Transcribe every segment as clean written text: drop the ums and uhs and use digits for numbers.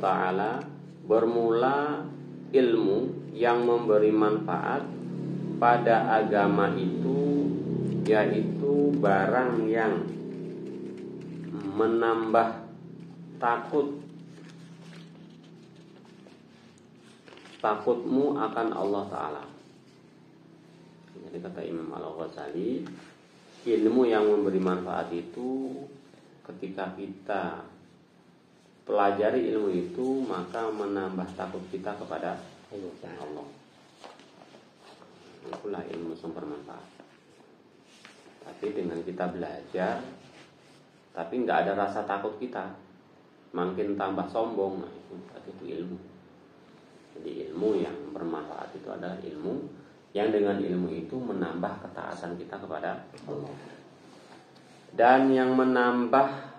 ta'ala, bermula ilmu yang memberi manfaat pada agama itu, yaitu barang yang menambah takutmu akan Allah Ta'ala. Jadi kata Imam Al-Ghazali, ilmu yang memberi manfaat itu ketika kita pelajari ilmu itu, maka menambah takut kita kepada Allah. Itulah ilmu yang bermanfaat. Tapi dengan kita belajar, tapi nggak ada rasa takut kita, makin tambah sombong, nah itu ilmu. Jadi ilmu yang bermanfaat itu adalah ilmu yang dengan ilmu itu menambah ketaatan kita kepada Allah. Dan yang menambah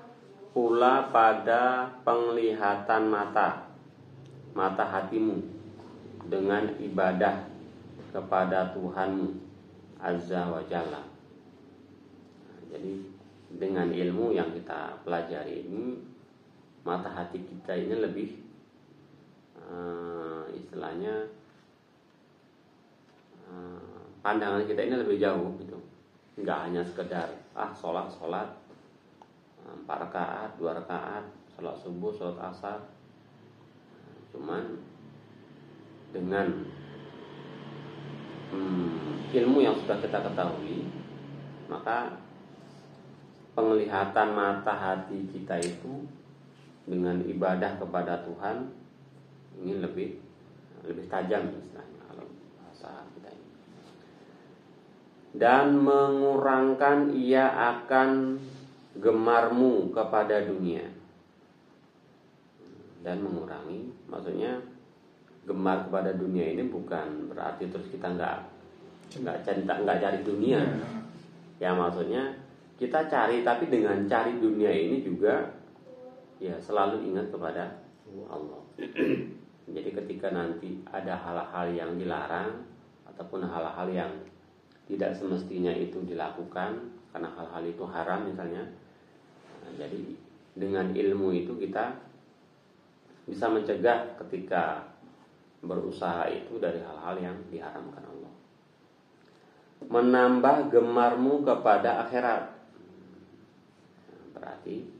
pula pada penglihatan mata hatimu dengan ibadah kepada Tuhanmu Azza wa Jalla. Jadi dengan ilmu yang kita pelajari ini, mata hati kita ini lebih istilahnya pandangan kita ini lebih jauh gitu. Enggak hanya sekedar sholat 4 rakaat, 2 rakaat, sholat subuh, sholat asar. Cuman dengan ilmu yang sudah kita ketahui, maka penglihatan mata hati kita itu dengan ibadah kepada Tuhan ini lebih tajam istilahnya kalau bahasa kita ini. Dan mengurangkan ia akan gemarmu kepada dunia. Dan mengurangi, maksudnya gemar kepada dunia ini bukan berarti terus kita nggak cari dunia. Ya maksudnya kita cari, tapi dengan cari dunia ini juga ya selalu ingat kepada Allah. Jadi ketika nanti ada hal-hal yang dilarang ataupun hal-hal yang tidak semestinya itu dilakukan karena hal-hal itu haram misalnya, jadi dengan ilmu itu kita bisa mencegah ketika berusaha itu dari hal-hal yang diharamkan Allah. Menambah gemarmu kepada akhirat, berarti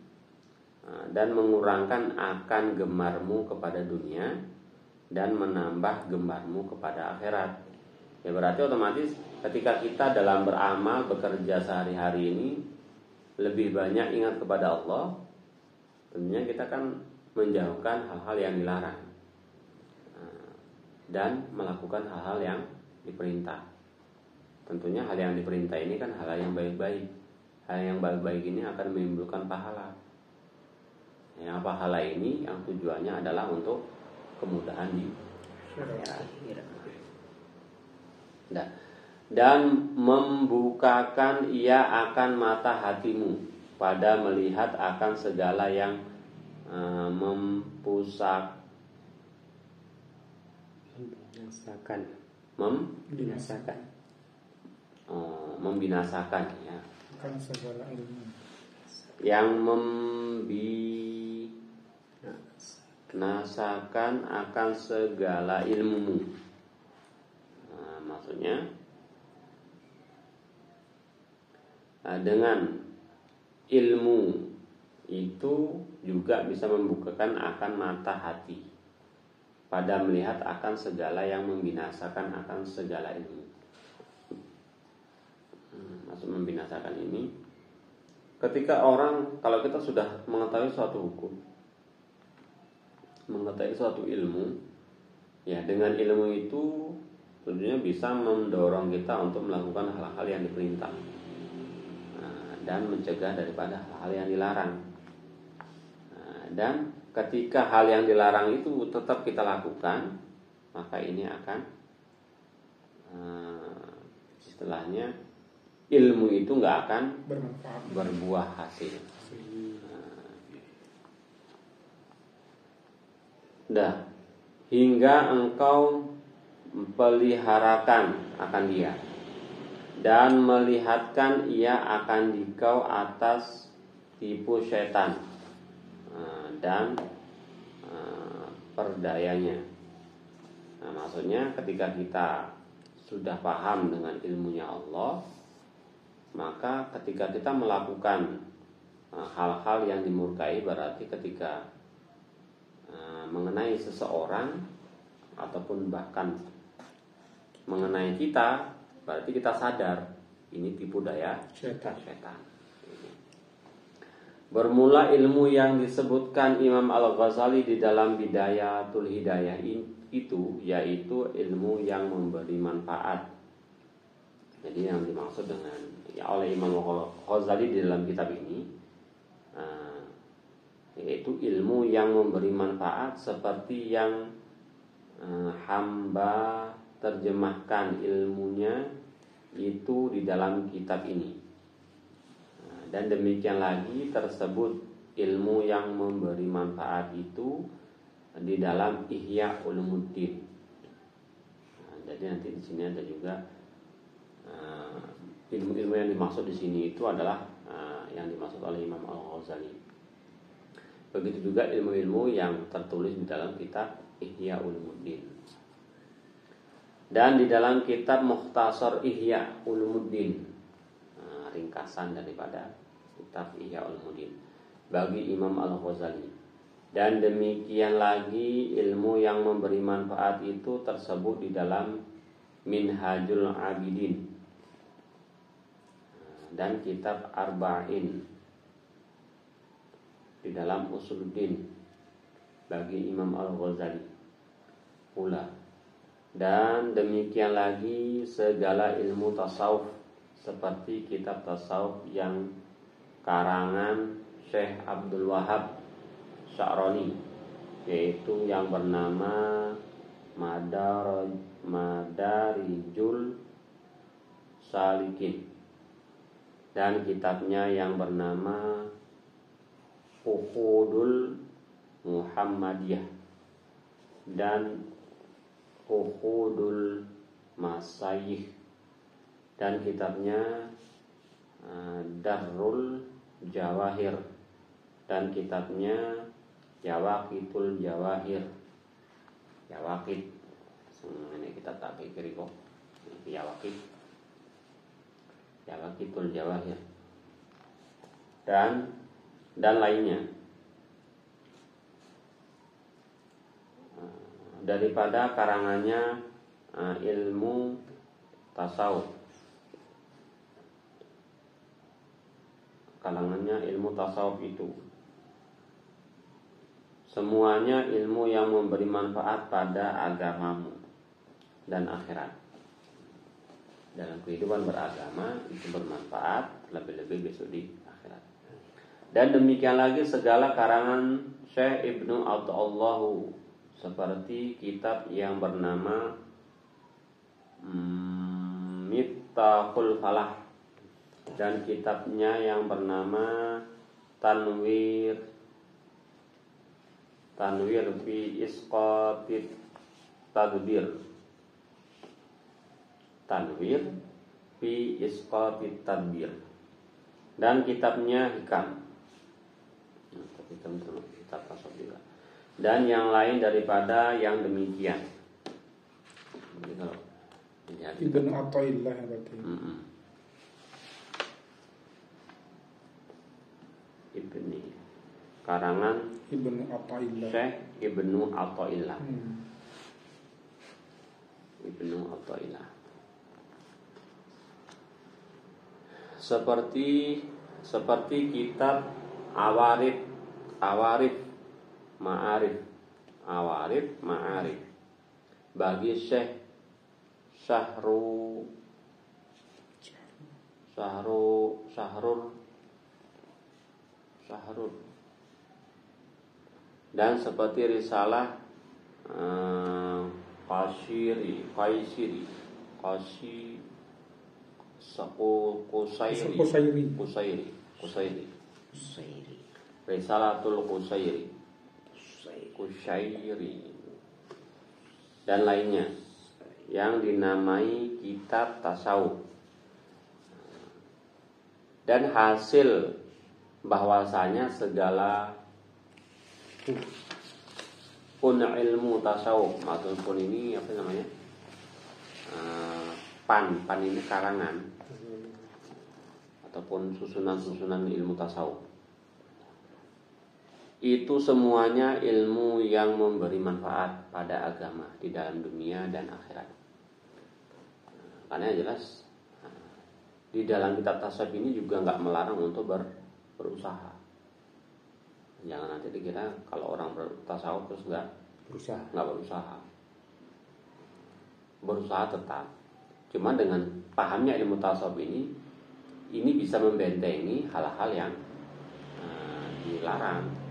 dan mengurangkan akan gemarmu kepada dunia dan menambah gemarmu kepada akhirat. Ya berarti otomatis ketika kita dalam beramal, bekerja sehari-hari ini lebih banyak ingat kepada Allah, tentunya kita kan menjauhkan hal-hal yang dilarang dan melakukan hal-hal yang diperintah. Tentunya hal yang diperintah ini kan hal yang baik-baik. Hal yang baik-baik ini akan menimbulkan pahala. Yang pahala ini yang tujuannya adalah untuk kemudahan di akhirat. Dan membukakan ia akan mata hatimu pada melihat akan segala yang membinasakan ya. Akan segala ilmu. Yang membinasakan akan segala ilmumu. Maksudnya dengan ilmu itu juga bisa membukakan akan mata hati pada melihat akan segala yang membinasakan akan segala ilmu. Maksud membinasakan ini, ketika orang, kalau kita sudah mengetahui suatu hukum, mengetahui suatu ilmu, ya dengan ilmu itu tentunya bisa mendorong kita untuk melakukan hal-hal yang diperintah dan mencegah daripada hal-hal yang dilarang. Dan ketika hal yang dilarang itu tetap kita lakukan, maka ini akan istilahnya ilmu itu nggak akan berbuah hasil. Hingga engkau peliharakan akan dia dan melihatkan ia akan dikau atas tipu setan dan perdayanya. Nah, maksudnya ketika kita sudah paham dengan ilmunya Allah, maka ketika kita melakukan hal-hal yang dimurkai, berarti ketika mengenai seseorang ataupun bahkan mengenai kita, berarti kita sadar ini tipu daya setan. Bermula ilmu yang disebutkan Imam Al-Ghazali di dalam Bidayatul Hidayah itu, yaitu ilmu yang memberi manfaat. Jadi yang dimaksud dengan oleh Imam Al-Ghazali di dalam kitab ini, yaitu ilmu yang memberi manfaat seperti yang hamba terjemahkan ilmunya itu di dalam kitab ini. Dan demikian lagi tersebut ilmu yang memberi manfaat itu di dalam Ihya Ulumuddin. Jadi nanti di sini ada juga ilmu-ilmu yang dimaksud di sini itu adalah yang dimaksud oleh Imam Al-Ghazali. Begitu juga ilmu-ilmu yang tertulis di dalam kitab Ihya Ulumuddin. Dan di dalam kitab Mukhtasar Ihya Ulumuddin, ringkasan daripada kitab Ihya Ulumuddin bagi Imam Al-Ghazali. Dan demikian lagi ilmu yang memberi manfaat itu tersebut di dalam Minhajul Abidin dan kitab Arba'in di dalam Usuluddin bagi Imam Al-Ghazali pula. Dan demikian lagi segala ilmu tasawuf seperti kitab tasawuf yang karangan Syekh Abdul Wahab Sya'rani, yaitu yang bernama Madarijul Salikin, dan kitabnya yang bernama Uqudul Muhammadiyah dan Uqudul Masyayikh, dan kitabnya Darrul Jawahir, dan kitabnya Yawaqitul Jawahir. Yawaqit ini kita tak pikir kok. Yawaqitul Jawahir dan lainnya daripada karangannya ilmu tasawuf. Kalangannya ilmu tasawuf itu semuanya ilmu yang memberi manfaat pada agamamu dan akhirat. Dalam kehidupan beragama itu bermanfaat, lebih-lebih besok di akhirat. Dan demikian lagi segala karangan Syekh Ibnu Athaillah, seperti kitab yang bernama Miftahul Falah dan kitabnya yang bernama Tanwir fi Isqatit Tadbir. Tanwir fi Isqatit Tadbir, dan kitabnya Hikam. Kitab tasawuf juga. Dan yang lain daripada yang demikian. Jadi kalau Ibnu Athaillah berarti. Ibni karangan Ibnu Athaillah. Syekh Ibnu Athaillah. Ibnu Athaillah. Seperti kitab Awarif Ma'arif bagi Syekh Syahrul dan seperti risalah Qaisiri Risalatul Qushairi dan lainnya yang dinamai kitab tasawuf. Dan hasil bahwasanya segala pun ilmu tasawuf. Maksud pun ini apa namanya? Pan ini karangan ataupun susunan-susunan ilmu tasawuf. Itu semuanya ilmu yang memberi manfaat pada agama di dalam dunia dan akhirat. Karena jelas di dalam kitab tasawuf ini juga nggak melarang untuk berusaha. Jangan nanti dikira kalau orang bertasawuf terus nggak berusaha. Berusaha tetap. Cuma dengan pahamnya ilmu tasawuf ini bisa membentengi hal-hal yang dilarang.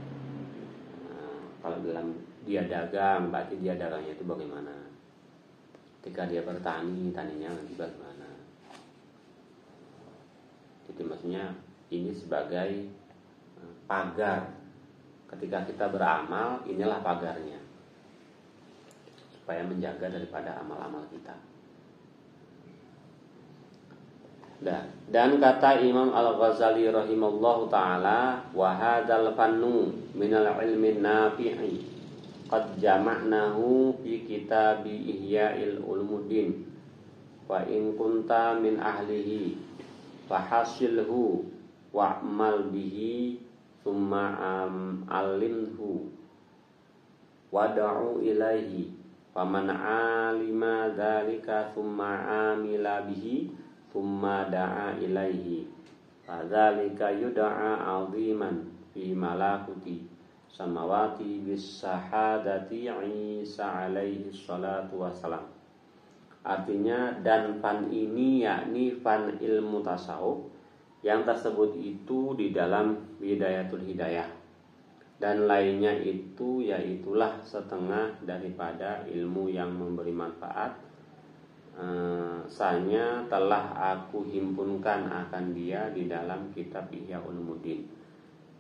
Kalau dalam dia dagang, berarti dia dagangnya itu bagaimana? Ketika dia bertani, taninya nanti bagaimana? Jadi maksudnya ini sebagai pagar. Ketika kita beramal, inilah pagarnya, supaya menjaga daripada amal-amal kita. Dan kata Imam Al-Ghazali rahimallahu ta'ala, wa hadzal fannu minal ilmi nafi'i qad jama'nahu fi kitabi Ihya'il Ulumuddin wa in kunta min ahlihi fahasilhu wa'mal bihi thumma alimhu wada'u ilaihi faman alima dzalika thumma amila bihi thumma da'a ilaihi fadzalika yud'a 'aziman fi malakuti samawati bis sahadati Isa alaihi salatu wassalam. Artinya dan fan ini yakni fan ilmu tasawuf yang tersebut itu di dalam Bidayatul Hidayah, dan lainnya itu yaitulah setengah daripada ilmu yang memberi manfaat. Sanya telah aku himpunkan akan dia di dalam kitab Ihya Ulumuddin.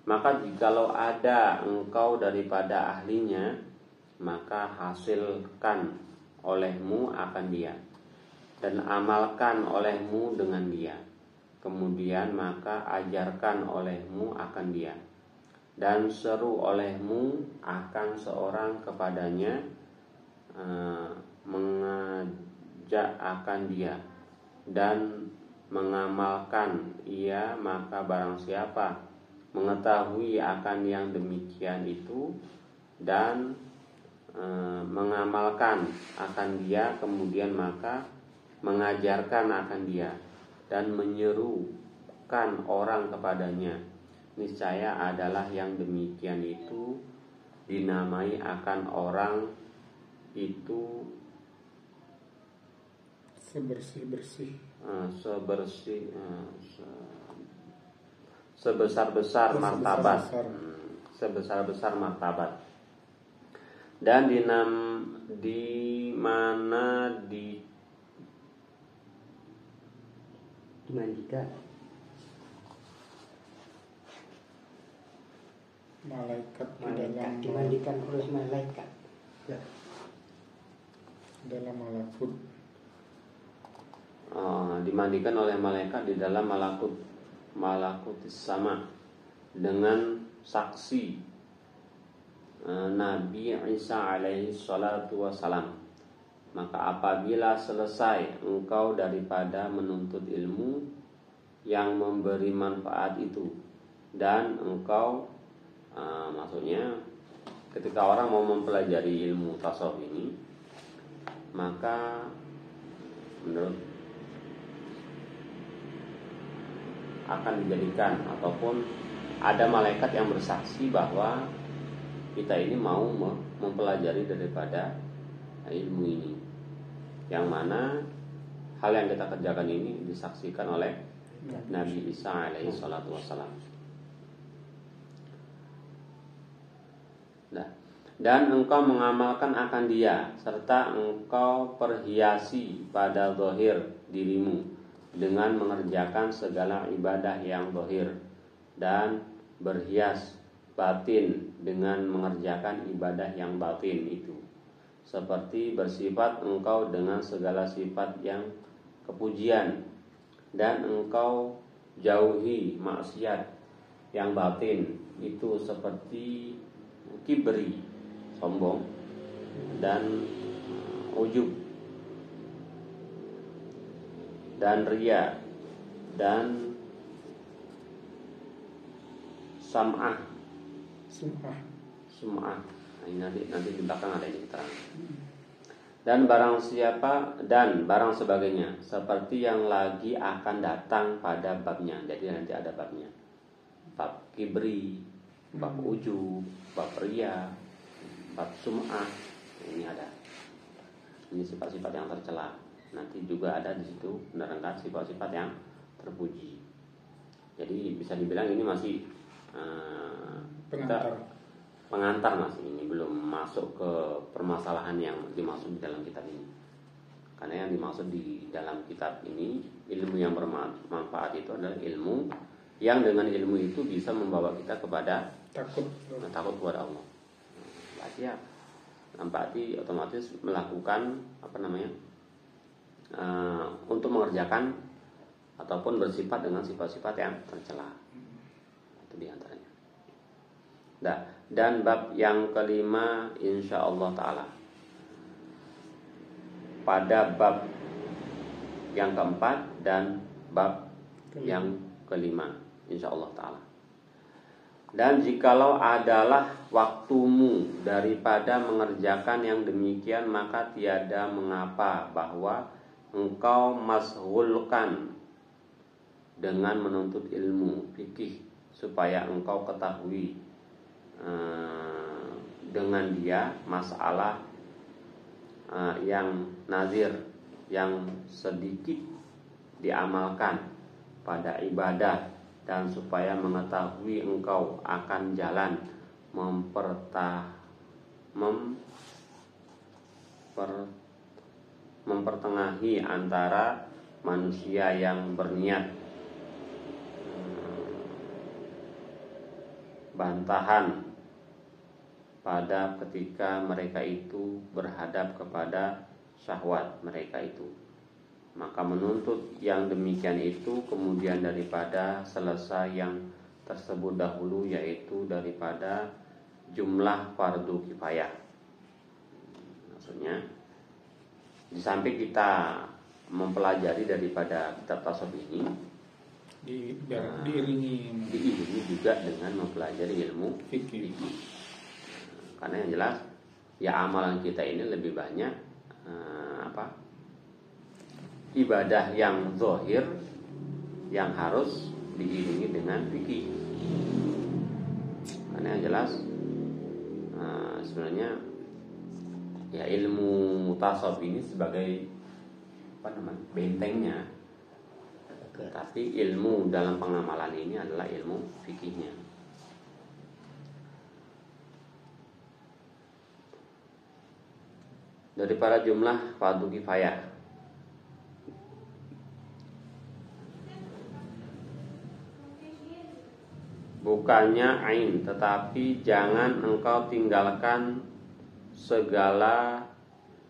Maka jikalau ada engkau daripada ahlinya, maka hasilkan olehmu akan dia dan amalkan olehmu dengan dia. Kemudian maka ajarkan olehmu akan dia dan seru olehmu akan seorang kepadanya, mengajak akan dia dan mengamalkan ia. Maka barang siapa mengetahui akan yang demikian itu dan mengamalkan akan dia, kemudian maka mengajarkan akan dia dan menyerukan orang kepadanya, niscaya adalah yang demikian itu dinamai akan orang itu sebesar-besar martabat, sebesar-besar martabat. Dan di mana dimandikan malaikat dimandikan oleh malaikat dalam malakut. Dimandikan oleh malaikat di dalam malakutis sama dengan saksi Nabi Isa alaihi salatu wassalam. Maka apabila selesai engkau daripada menuntut ilmu yang memberi manfaat itu, dan engkau maksudnya ketika orang mau mempelajari ilmu tasawuf ini, maka menurut akan dijadikan ataupun ada malaikat yang bersaksi bahwa kita ini mau mempelajari daripada ilmu ini, yang mana hal yang kita kerjakan ini disaksikan oleh Nabi Isa alaihi salatu wassalam. Dan engkau mengamalkan akan dia, serta engkau perhiasi pada zahir dirimu dengan mengerjakan segala ibadah yang zahir, dan berhias batin dengan mengerjakan ibadah yang batin itu, seperti bersifat engkau dengan segala sifat yang kepujian, dan engkau jauhi maksiat yang batin itu seperti kibri, sombong, dan ujub dan riya dan sum'ah. Nah, ini nanti di belakang ada yang terang. Dan barang sebagainya seperti yang lagi akan datang pada babnya. Jadi nanti ada babnya. Bab kibri, bab ujub, bab riya, bab sum'ah. Ini ada. Ini sifat-sifat yang tercela. Nanti juga ada di situ menerangkan sifat-sifat yang terpuji. Jadi bisa dibilang ini masih pengantar masih, ini belum masuk ke permasalahan yang dimaksud di dalam kitab ini. Karena yang dimaksud di dalam kitab ini, ilmu yang bermanfaat itu adalah ilmu yang dengan ilmu itu bisa membawa kita kepada takut kepada Allah. Berarti otomatis melakukan untuk mengerjakan ataupun bersifat dengan sifat-sifat yang tercela. Itu diantaranya. Dan bab yang kelima insyaallah ta'ala. Pada bab yang keempat dan bab yang kelima insyaallah ta'ala. Dan jikalau adalah waktumu daripada mengerjakan yang demikian, maka tiada mengapa bahwa engkau mashghulkan dengan menuntut ilmu fikih, supaya engkau ketahui dengan dia masalah yang nazir, yang sedikit diamalkan pada ibadah, dan supaya mengetahui engkau akan jalan mempertengahi antara manusia yang berniat bantahan pada ketika mereka itu berhadap kepada syahwat mereka itu. Maka menuntut yang demikian itu kemudian daripada selesai yang tersebut dahulu, yaitu daripada jumlah fardu kifayah. Maksudnya di samping kita mempelajari daripada kitab tasawuf ini, diiringi juga dengan mempelajari ilmu fikih. Karena yang jelas ya amalan kita ini lebih banyak ibadah yang zahir yang harus diiringi dengan fikih. Karena yang jelas sebenarnya ya ilmu tasawuf ini sebagai bentengnya, tapi ilmu dalam pengamalan ini adalah ilmu fikihnya. Daripada jumlah fardu kifayah, bukannya ain, tetapi jangan engkau tinggalkan segala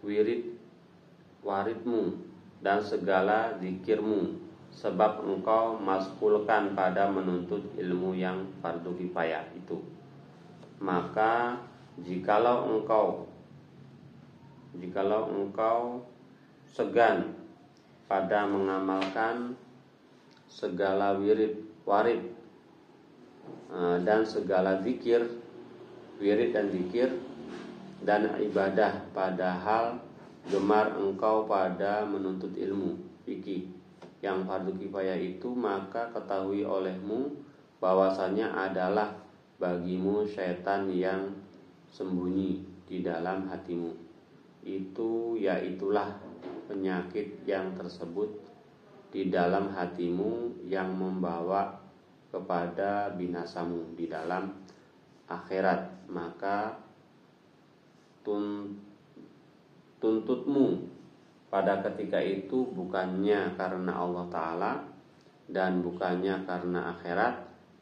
waridmu dan segala zikirmu, sebab engkau maskulkan pada menuntut ilmu yang fardu kifayah itu. Maka jikalau engkau segan pada mengamalkan segala warid dan segala zikir, wirid dan zikir dan ibadah, padahal gemar engkau pada menuntut ilmu fikih yang fardu kifayah itu, maka ketahui olehmu bahwasanya adalah bagimu syaitan yang sembunyi di dalam hatimu. Yaitulah penyakit yang tersebut di dalam hatimu yang membawa kepada binasamu di dalam akhirat. Maka tuntutmu pada ketika itu bukannya karena Allah Ta'ala dan bukannya karena akhirat,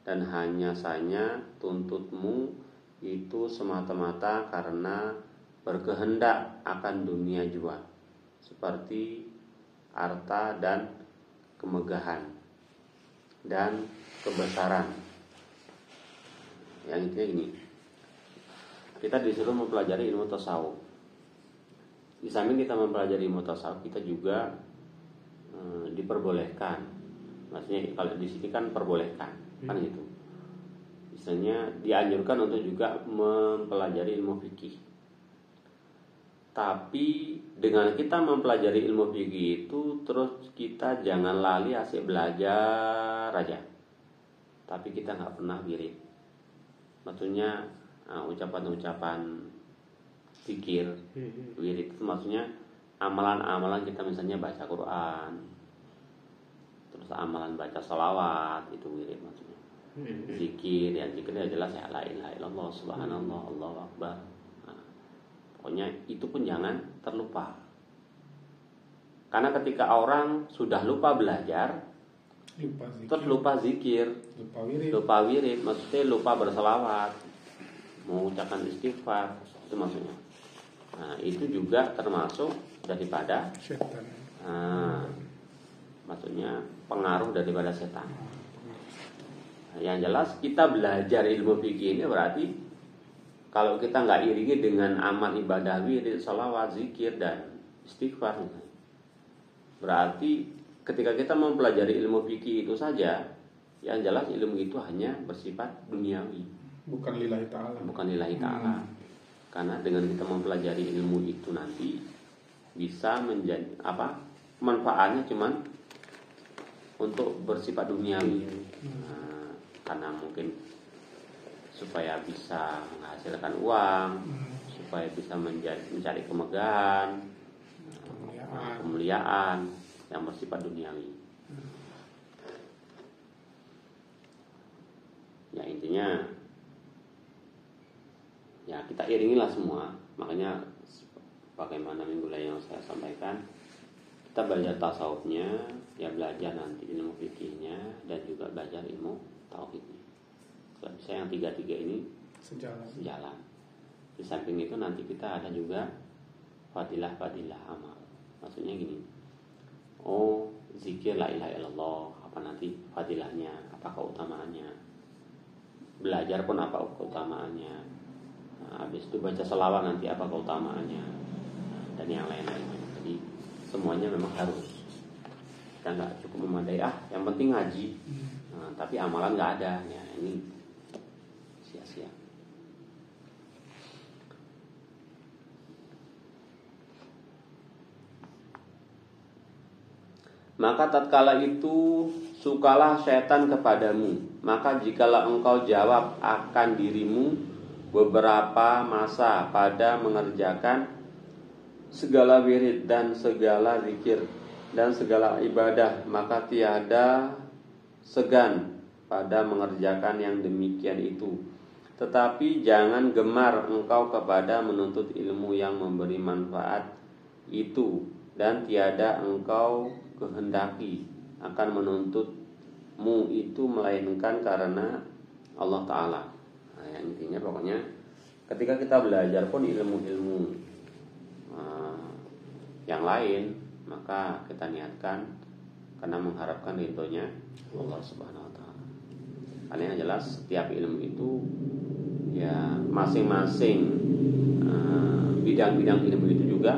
dan hanya saja tuntutmu itu semata-mata karena berkehendak akan dunia jua, seperti harta dan kemegahan dan kebesaran. Yang intinya gini, kita disuruh mempelajari ilmu tasawuf. di samping kita mempelajari ilmu tasawuf, kita juga diperbolehkan, maksudnya kalau di sini kan perbolehkan, kan gitu. Misalnya dianjurkan untuk juga mempelajari ilmu fikih. Tapi dengan kita mempelajari ilmu fikih itu terus kita jangan lali asik belajar aja, tapi kita nggak pernah wirid. Maksudnya ucapan-ucapan zikir, wirid itu maksudnya amalan-amalan kita, misalnya baca Quran, terus amalan baca sholawat, itu wirid maksudnya. Zikir, ya zikirnya jelas ya la ilaha illallah, subhanallah, Allahu akbar. Nah, pokoknya itu pun jangan terlupa. Karena ketika orang sudah lupa belajar, terus lupa zikir, lupa wirid, maksudnya lupa berselawat, mengucapkan istighfar, itu maksudnya. Nah, itu juga termasuk daripada setan. Maksudnya pengaruh daripada setan. Yang jelas kita belajar ilmu fikih ini berarti kalau kita nggak iringi dengan amal ibadah wirid, sholawat, zikir dan istighfar, berarti ketika kita mempelajari ilmu fikih itu saja, yang jelas ilmu itu hanya bersifat duniawi, bukan lillahi ta'ala. Bukan lillahi ta'ala. Karena dengan kita mempelajari ilmu itu nanti bisa menjadi manfaatnya cuman untuk bersifat duniawi. Karena mungkin supaya bisa menghasilkan uang, supaya bisa mencari kemegahan, kemuliaan yang bersifat duniawi. Ya intinya ya kita iringilah semua. Makanya bagaimana minggu lalu yang saya sampaikan, kita belajar tasawufnya, ya belajar nanti ilmu fikihnya dan juga belajar ilmu tauhidnya. Kalau bisa yang tiga-tiga ini sejalan. Di samping itu nanti kita ada juga fadilah amal. Maksudnya gini, zikir la ilaha illallah, apa nanti fadilahnya, apa keutamaannya. Belajar pun apa keutamaannya. Nah, habis itu baca selawat nanti apa keutamaannya, dan yang lain-lainnya. Jadi semuanya memang harus. Kita nggak cukup memadai, yang penting ngaji. Tapi amalan nggak ada, ya ini sia-sia. Maka tatkala itu sukalah setan kepadamu, maka jikalau engkau jawab akan dirimu beberapa masa pada mengerjakan segala wirid dan segala zikir dan segala ibadah, maka tiada segan pada mengerjakan yang demikian itu. Tetapi jangan gemar engkau kepada menuntut ilmu yang memberi manfaat itu, dan tiada engkau kehendaki akan menuntutmu itu melainkan karena Allah Ta'ala. Nah, intinya pokoknya ketika kita belajar pun ilmu-ilmu yang lain, maka kita niatkan karena mengharapkan ridhonya Allah Subhanahu Wa Ta'ala. Karena yang jelas setiap ilmu itu ya masing-masing bidang-bidang ilmu itu juga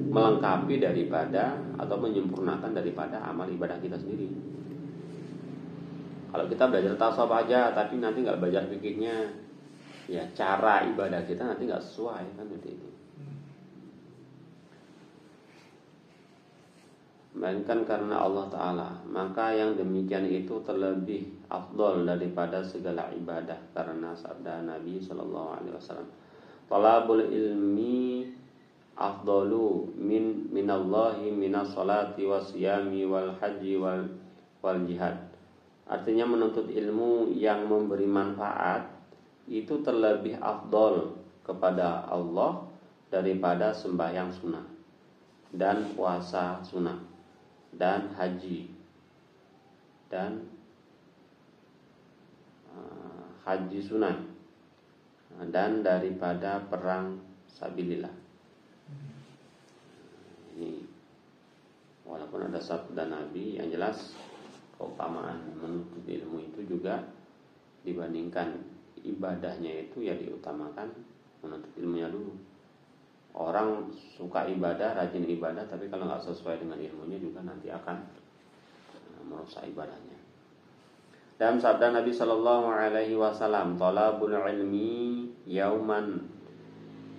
melengkapi daripada atau menyempurnakan daripada amal ibadah kita sendiri. Kalau kita belajar tasawuf aja tapi nanti nggak belajar fikihnya, ya cara ibadah kita nanti nggak sesuai, kan seperti itu. Melainkan karena Allah Ta'ala, maka yang demikian itu terlebih afdol daripada segala ibadah, karena sabda Nabi SAW, talabul ilmi afdalu minallahi minas salati wasyami wal haji wal jihad. Artinya menuntut ilmu yang memberi manfaat itu terlebih afdol kepada Allah daripada sembahyang sunnah dan puasa sunnah dan haji dan haji sunnah dan daripada perang sabilillah. Ini walaupun ada sabda Nabi, yang jelas keutamaan menuntut ilmu itu juga dibandingkan ibadahnya itu ya diutamakan menuntut ilmunya dulu. Orang suka ibadah, rajin ibadah, tapi kalau nggak sesuai dengan ilmunya juga nanti akan merusak ibadahnya. Dalam sabda Nabi Shallallahu Alaihi Wasallam, "Talabul ilmi yauman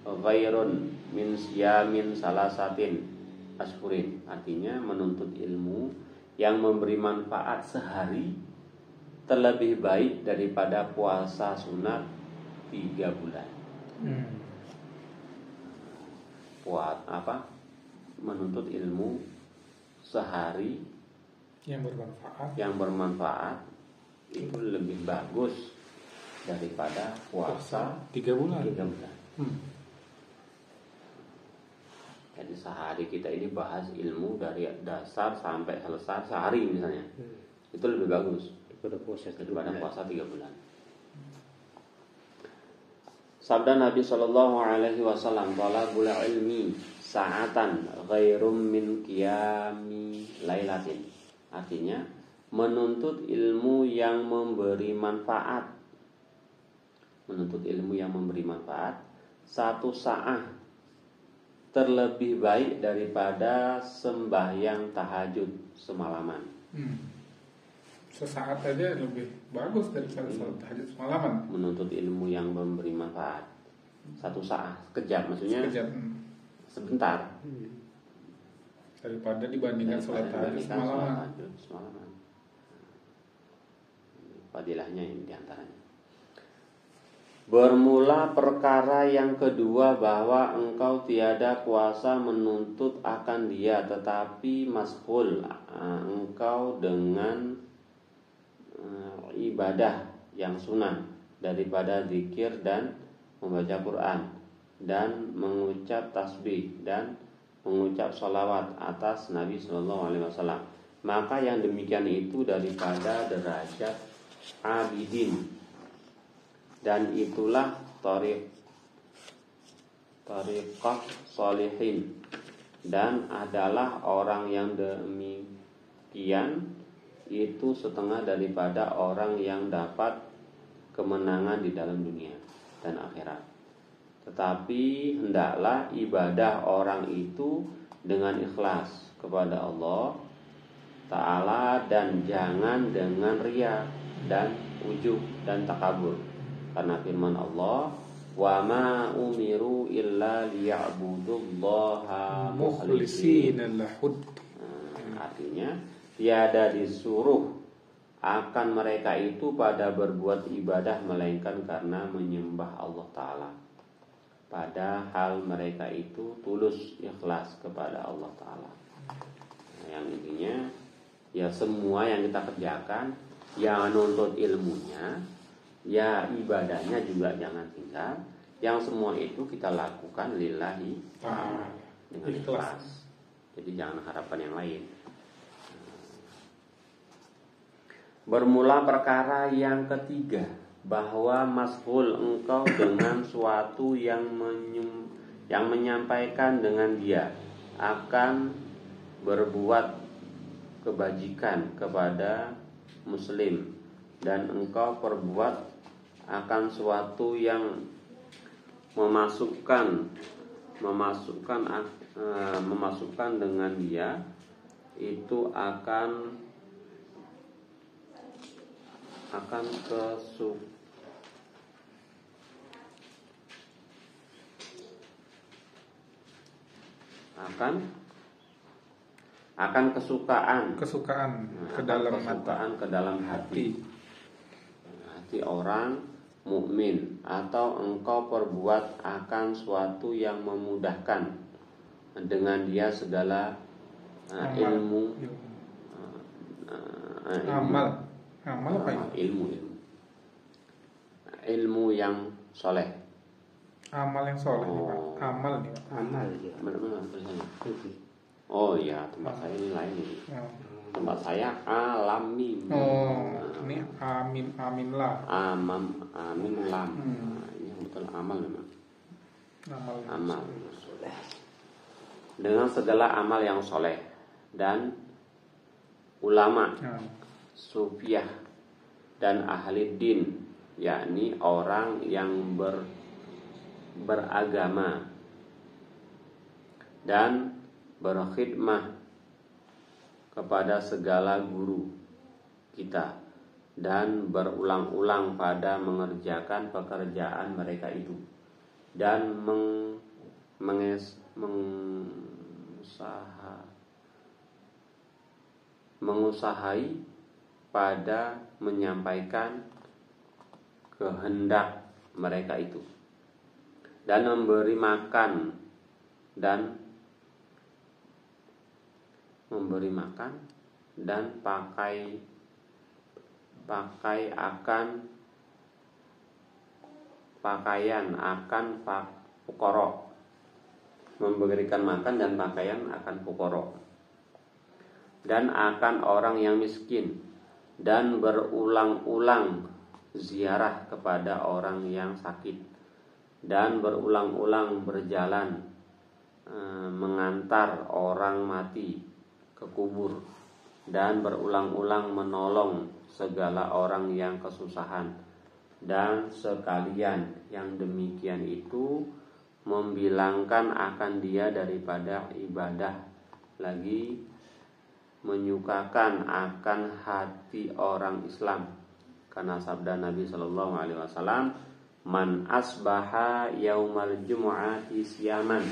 ghairun min siyamin salasatin ashhurin." Artinya menuntut ilmu yang memberi manfaat sehari terlebih baik daripada puasa sunat 3 bulan. Buat apa? Menuntut ilmu sehari yang bermanfaat itu lebih bagus daripada puasa 3 bulan. 3 bulan. Jadi sehari kita ini bahas ilmu dari dasar sampai selesai sehari misalnya. Itu lebih bagus daripada puasa 3 bulan. Sabda Nabi Shallallahu Alaihi Wasallam, "Talabul ilmi sa'atan ghairum min qiyami lailatin." Artinya menuntut ilmu yang memberi manfaat. Menuntut ilmu yang memberi manfaat 1 saat terlebih baik daripada sembahyang tahajud semalaman. Sesaat aja lebih bagus daripada salat tahajud semalaman. Menuntut ilmu yang memberi manfaat 1 saat, sekejap maksudnya. Sekejap. Sebentar. Daripada dibandingkan salat tahajud semalaman. Fadilahnya ini diantaranya. Bermula perkara yang kedua bahwa engkau tiada kuasa menuntut akan dia, tetapi mashghul engkau dengan ibadah yang sunnah daripada zikir dan membaca Quran dan mengucap tasbih dan mengucap salawat atas Nabi Sallallahu Alaihi Wasallam. Maka yang demikian itu daripada derajat abidin, dan itulah tariqah sholihin, dan adalah orang yang demikian itu setengah daripada orang yang dapat kemenangan di dalam dunia dan akhirat. Tetapi hendaklah ibadah orang itu dengan ikhlas kepada Allah Ta'ala dan jangan dengan riya dan ujub dan takabur. Karena firman Allah, "Wa ma umiru illa liya'budullaha mukhlishina lahud." Artinya tiada disuruh akan mereka itu pada berbuat ibadah melainkan karena menyembah Allah Ta'ala, padahal mereka itu tulus ikhlas kepada Allah Ta'ala. Yang intinya ya semua yang kita kerjakan, ya nuntut ilmunya, ya ibadahnya juga jangan tinggal. Yang semua itu kita lakukan lillahi ta'ala dengan ikhlas. Jadi jangan harapkan yang lain. Bermula perkara yang ketiga bahwa mashghul engkau dengan suatu yang menyampaikan dengan dia akan berbuat kebajikan kepada muslim, dan engkau perbuat akan suatu yang memasukkan dengan dia itu akan kesukaan ke dalam hati orang mukmin, atau engkau perbuat akan suatu yang memudahkan dengan dia segala ilmu yang soleh. Amal yang soleh, Pak. Amal ya. Benar-benar tulisannya. Oh ya, tempat saya ini lain ini. Tempat saya alami. Ini amin lah. Amin lam. Ini yang betul amal memang. Amal. Dengan segala amal yang soleh, dan ulama, sufiah, dan ahli din, yakni orang yang beragama dan berkhidmah kepada segala guru kita dan berulang-ulang pada mengerjakan pekerjaan mereka itu dan mengusahai pada menyampaikan kehendak mereka itu dan memberi makan dan pakaian akan fuqara, memberikan makan dan pakaian akan fuqara dan akan orang yang miskin dan berulang-ulang ziarah kepada orang yang sakit dan berulang-ulang berjalan mengantar orang mati ke kubur dan berulang-ulang menolong segala orang yang kesusahan dan sekalian yang demikian itu membilangkan akan dia daripada ibadah lagi menyukakan akan hati orang Islam karena sabda Nabi Shallallahu Alaihi Wasallam, man asbaha yaumal jumu'ati siyaman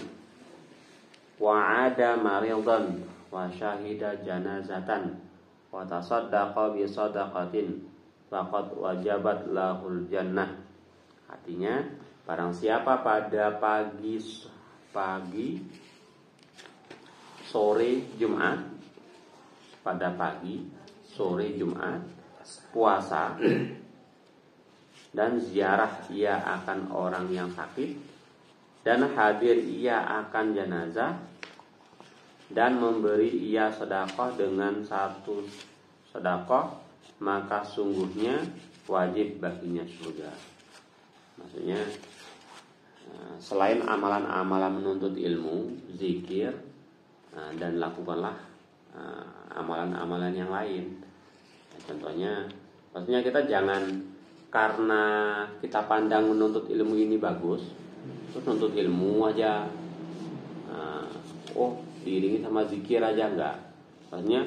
wa ada maridan wa syahida janazatan wa tasaddaqa bi sadaqatin faqad wajabat lahul jannah. Artinya, barang siapa pada pagi sore Jumat, pada pagi sore Jumat puasa dan ziarah ia akan orang yang sakit dan hadir ia akan jenazah dan memberi ia sedekah dengan satu sedekah, maka sungguhnya wajib baginya surga. Maksudnya selain amalan-amalan menuntut ilmu, zikir, dan lakukanlah amalan-amalan yang lain. Contohnya, maksudnya kita jangan karena kita pandang menuntut ilmu ini bagus, terus nuntut ilmu aja, diiringi sama zikir aja enggak. Maksudnya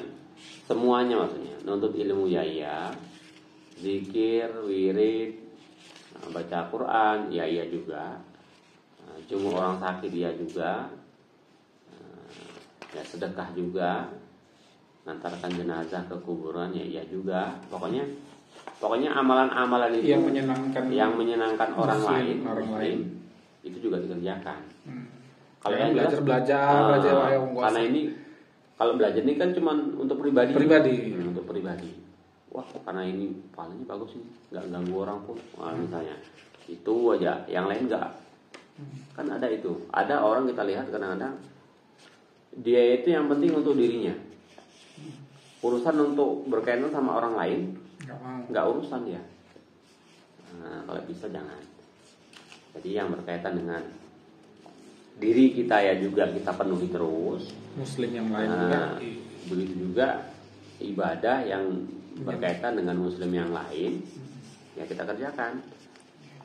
semuanya, maksudnya nuntut ilmu ya iya, zikir, wirid, baca Quran ya iya juga, jenguk orang sakit ya juga, ya sedekah juga, ngantarkan jenazah ke kuburan ya iya juga. Pokoknya amalan-amalan itu yang menyenangkan orang lain itu juga dikerjakan. Kalau yang belajar karena ini kalau belajar ini kan cuma untuk pribadi. Untuk pribadi. Wah, karena ini pahalanya bagus nih, nggak ganggu orang pun. Misalnya itu aja, yang lain nggak. Kan ada itu. Ada orang kita lihat kadang-kadang dia itu yang penting untuk dirinya. Urusan untuk berkaitan sama orang lain nggak urusan dia. Kalau bisa jangan. Jadi yang berkaitan dengan diri kita ya juga kita penuhi terus. Muslim yang lain juga. Begitu juga ibadah yang berkaitan dengan muslim yang lain ya kita kerjakan.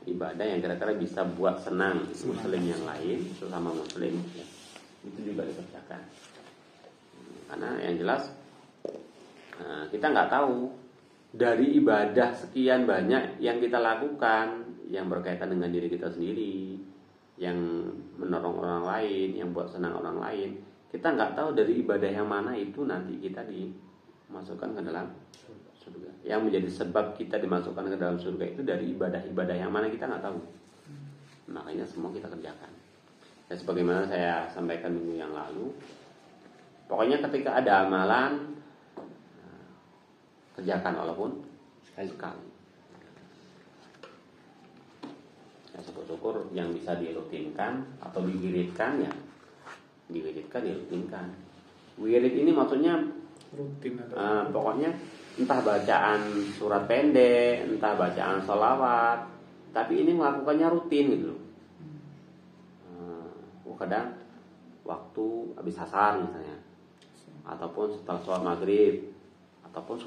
Ibadah yang kira-kira bisa buat senang muslim yang lain, sesama muslim ya, itu juga dikerjakan. Karena yang jelas kita nggak tahu dari ibadah sekian banyak yang kita lakukan yang berkaitan dengan diri kita sendiri, yang menolong orang lain, yang buat senang orang lain, kita nggak tahu dari ibadah yang mana itu nanti kita dimasukkan ke dalam surga. Yang menjadi sebab kita dimasukkan ke dalam surga itu dari ibadah-ibadah yang mana kita nggak tahu. Makanya semua kita kerjakan. Ya, sebagaimana saya sampaikan minggu yang lalu, pokoknya ketika ada amalan kerjakan walaupun sekali. Ya, syukur-syukur yang bisa dirutinkan atau diwiridkan ya dirutinkan. Wirid ini maksudnya rutin pokoknya entah bacaan surat pendek, entah bacaan sholawat, tapi ini melakukannya rutin gitu loh. Kadang waktu habis asar misalnya, ataupun setelah sholat maghrib, ataupun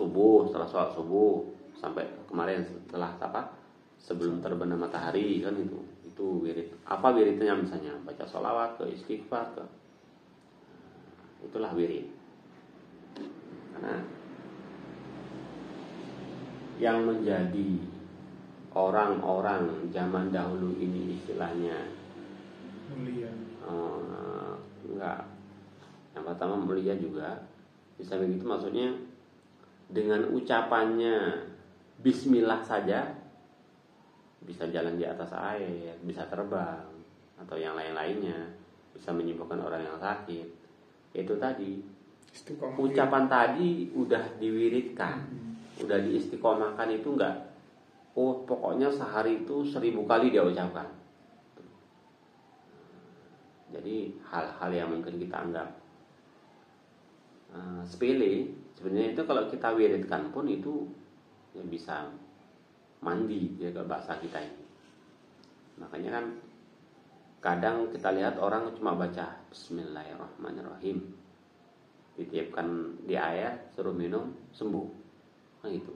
setelah sholat subuh sampai kemarin setelah sebelum terbenam matahari kan itu wirid. Apa wiridnya misalnya baca sholawat ke istighfar ke itulah wirid. Karena yang menjadi orang-orang zaman dahulu ini istilahnya Mulia. enggak, yang pertama mulia juga. Bisa begitu maksudnya dengan ucapannya bismillah saja bisa jalan di atas air, bisa terbang, atau yang lain-lainnya, bisa menyembuhkan orang yang sakit. Itu tadi Istiqomah. ucapan tadi udah diwiridkan, udah diistiqomahkan. Itu enggak, oh pokoknya sehari itu 1000 kali dia ucapkan. Jadi hal-hal yang mungkin kita anggap sepele, sebenarnya itu kalau kita wiridkan pun itu ya bisa mandi ya kalau bahasa kita ini. Makanya kan kadang kita lihat orang cuma baca Bismillahirrahmanirrahim, ditiupkan di air, suruh minum, sembuh. Nah itu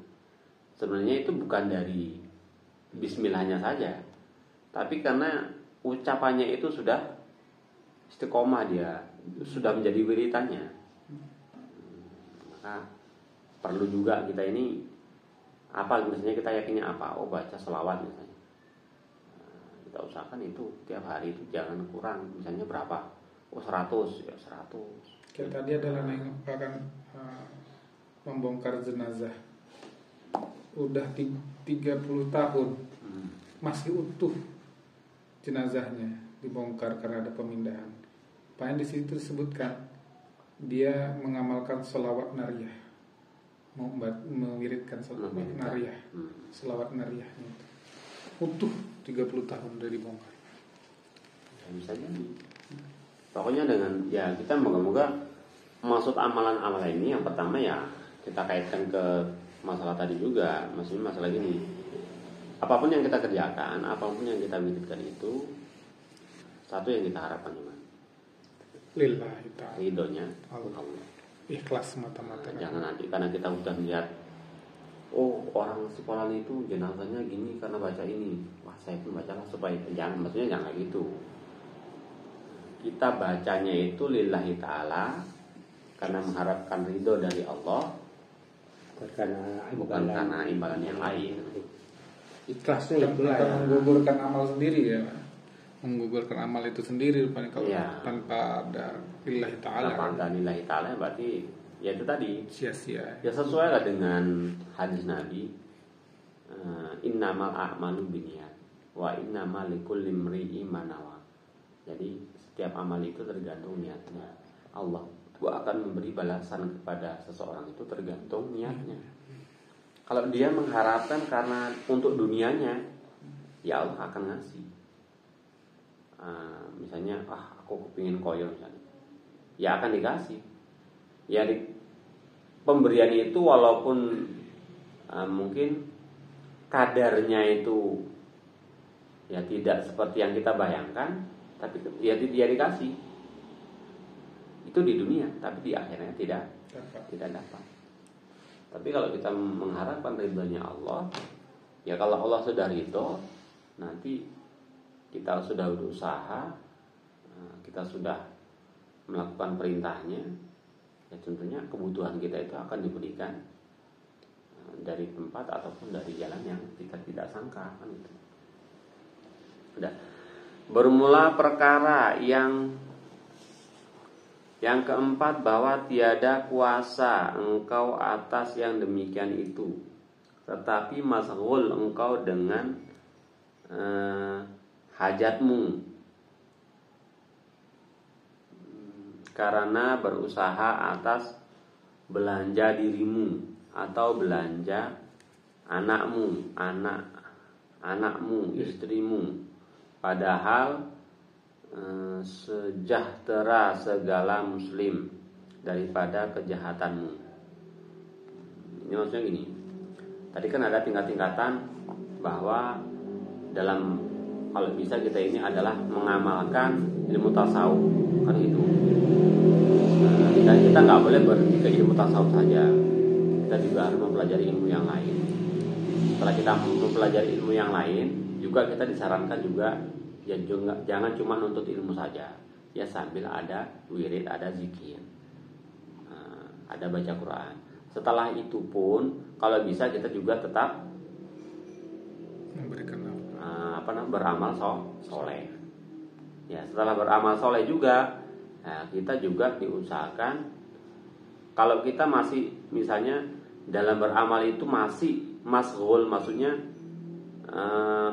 sebenarnya itu bukan dari Bismillahnya saja, tapi karena ucapannya itu sudah istiqomah, dia sudah menjadi wiritannya. Maka perlu juga kita ini apa, misalnya kita yakinnya apa, oh baca selawat misalnya, kita usahakan itu tiap hari itu jangan kurang, misalnya berapa, oh 100 ya 100. Kayak tadi adalah yang akan membongkar jenazah, udah 30 tahun masih utuh jenazahnya, dibongkar karena ada pemindahan. Paling di situ disebutkan dia mengamalkan selawat nariyah, mewiridkan selawat nariyah, selawat nariyahnya itu utuh 30 tahun dari bongkar. Ya, bisa jadi. Pokoknya dengan ya kita moga-moga maksud amalan-amalan ini yang pertama ya kita kaitkan ke masalah tadi juga, maksudnya masalah gini. Apapun yang kita kerjakan, apapun yang kita wiridkan itu satu yang kita harapkan cuma Lillahi ta'ala, ridhonya Allah. Allah. Ikhlas mata-mata. Jangan nanti karena kita udah melihat, oh orang sekolah itu jenazahnya gini karena baca ini, wah saya pun bacalah supaya, jangan, maksudnya jangan gitu. Kita bacanya itu lillahi ta'ala, karena mengharapkan ridho dari Allah, bukan karena imbalan yang lain. Ikhlasnya itulah Bukan ya. menggugurkan amal sendiri ya, menggugurkan amal itu sendiri rupanya kalau Ya. tanpa ada lillahi ta'ala Tanpa ada lillahi ta'ala berarti ya itu tadi sia-sia. ya sesuai lah dengan hadis Nabi, innamal a'malu binniyat wa innamal likulli imri'in ma nawa. Jadi setiap amal itu tergantung niatnya. Allah akan memberi balasan kepada seseorang itu tergantung niatnya. Kalau dia mengharapkan karena untuk dunianya, ya Allah akan ngasih. Misalnya, aku kepingin koyo misalnya, ya akan dikasih. Ya pemberian itu walaupun mungkin kadarnya itu ya tidak seperti yang kita bayangkan, tapi ya dia dikasih. Itu di dunia, tapi di akhirnya tidak dapat. Tapi kalau kita mengharapkan ridhonya Allah, ya kalau Allah sudah ridho, nanti kita sudah berusaha, kita sudah melakukan perintahnya, ya tentunya kebutuhan kita itu akan diberikan dari tempat ataupun dari jalan yang kita tidak sangka kan itu. Udah. Bermula perkara yang keempat, bahwa tiada kuasa engkau atas yang demikian itu, tetapi masghul engkau dengan hajatmu, karena berusaha atas belanja dirimu atau belanja anakmu, istrimu, padahal sejahtera segala muslim daripada kejahatanmu. Ini maksudnya gini, tadi kan ada tingkat-tingkatan bahwa dalam, kalau bisa kita ini adalah mengamalkan ilmu tasawuf kan itu. Dan kita nggak boleh berhenti ke ilmu tasawuf saja, kita juga harus mempelajari ilmu yang lain. Setelah kita mempelajari ilmu yang lain, juga kita disarankan juga ya jangan cuma nuntut ilmu saja, ya sambil ada wirid, ada zikir. ada baca Quran. Setelah itu pun kalau bisa kita juga tetap memberikan beramal soleh. Ya, setelah beramal soleh juga, kita juga diusahakan kalau kita masih misalnya dalam beramal itu masih masghul, maksudnya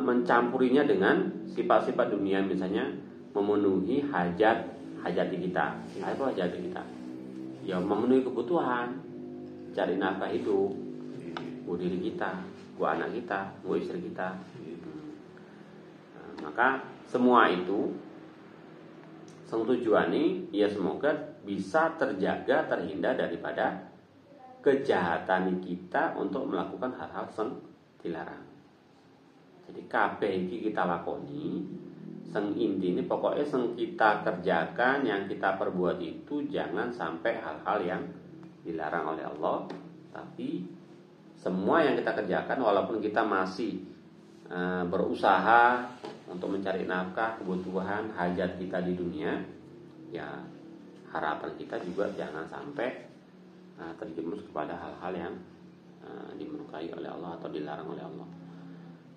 mencampurinya dengan sifat-sifat dunia, misalnya memenuhi hajat kita. Apa hajat kita? Ya memenuhi kebutuhan, cari nafkah hidup, buat diri kita, buat anak kita, buat istri kita. Maka semua itu tujuan ini ya semoga bisa terjaga, terhindar daripada kejahatan kita untuk melakukan hal-hal yang dilarang. Jadi kabeh iki kita lakoni, sing intine pokoknya sing kita kerjakan, yang kita perbuat itu jangan sampai hal-hal yang dilarang oleh Allah. Tapi semua yang kita kerjakan walaupun kita masih berusaha untuk mencari nafkah, kebutuhan, hajat kita di dunia, ya harapan kita juga jangan sampai terjerumus kepada hal-hal yang dimurkai oleh Allah atau dilarang oleh Allah.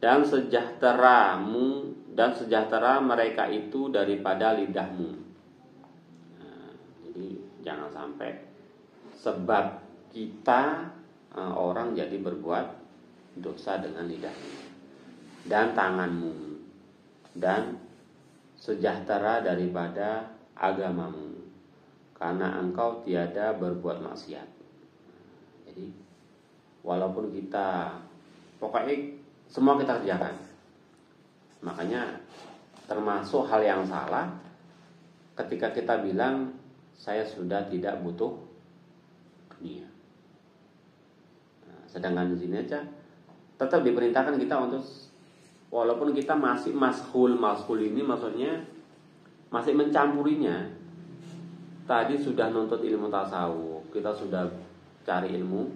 Dan sejahteramu dan sejahtera mereka itu daripada lidahmu. Jadi jangan sampai sebab kita orang jadi berbuat dosa dengan lidahnya dan tanganmu, dan sejahtera daripada agamamu, karena engkau tiada berbuat maksiat. Jadi walaupun kita pokoknya semua kita kerjakan. Makanya termasuk hal yang salah ketika kita bilang saya sudah tidak butuh dunia. Sedangkan di sini aja tetap diperintahkan kita untuk, walaupun kita masih masghul ini maksudnya masih mencampurinya. Tadi sudah nuntut ilmu tasawuf, kita sudah cari ilmu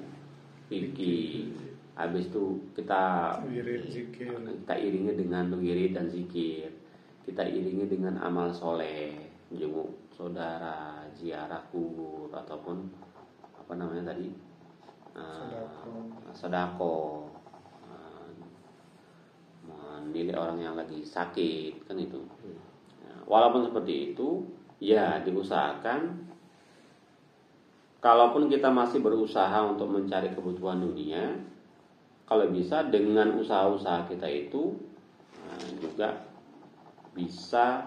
fikih. Habis itu kita iringi dengan wirid dan zikir. Kita iringi dengan amal soleh, jenguk saudara, ziarah kubur, ataupun apa namanya tadi, sedekah, mendidik orang yang lagi sakit, kan itu. Walaupun seperti itu, ya diusahakan. Kalaupun kita masih berusaha untuk mencari kebutuhan dunia, kalau bisa dengan usaha-usaha kita itu juga bisa